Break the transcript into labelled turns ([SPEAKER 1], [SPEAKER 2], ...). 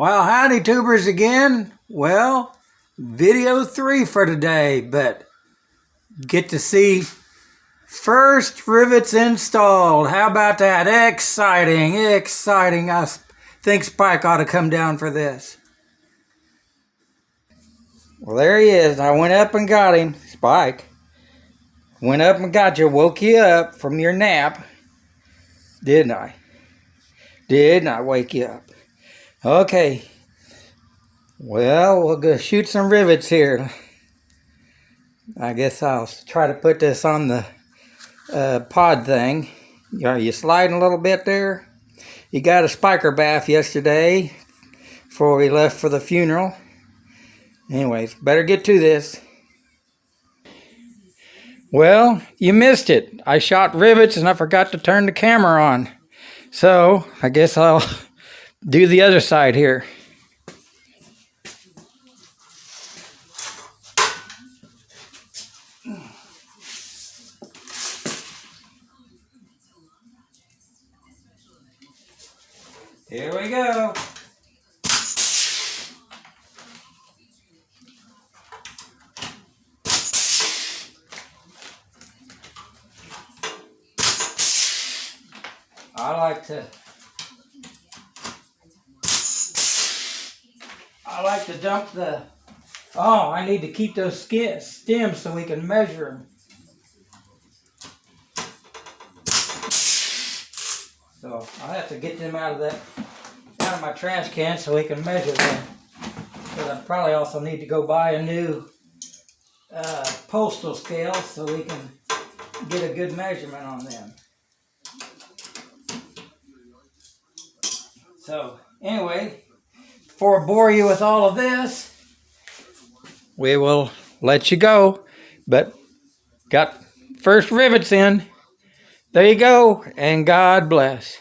[SPEAKER 1] Well, howdy tubers again. Well, video 3 for today, but get to see first rivets installed. How about that? Exciting, exciting. I think Spike ought to come down for this. Well, there he is. I went up and got him. Spike. Went up and got you. Woke you up from your nap. Didn't I? Didn't I wake you up? Okay. Well, we'll go shoot some rivets here. I guess I'll try to put this on the pod thing. Are you sliding a little bit there? You got a spiker bath yesterday before we left for the funeral. Anyways, better get to this. Well, you missed it. I shot rivets and I forgot to turn the camera on. So, I guess I'll do the other side here. Here we go. I like to dump the, I need to keep those stems so we can measure them. So I'll have to get them out of my trash can so we can measure them. But I probably also need to go buy a new postal scale so we can get a good measurement on them. So anyway, before I bore you with all of this, we will let you go. But got first rivets in. There you go, and God bless.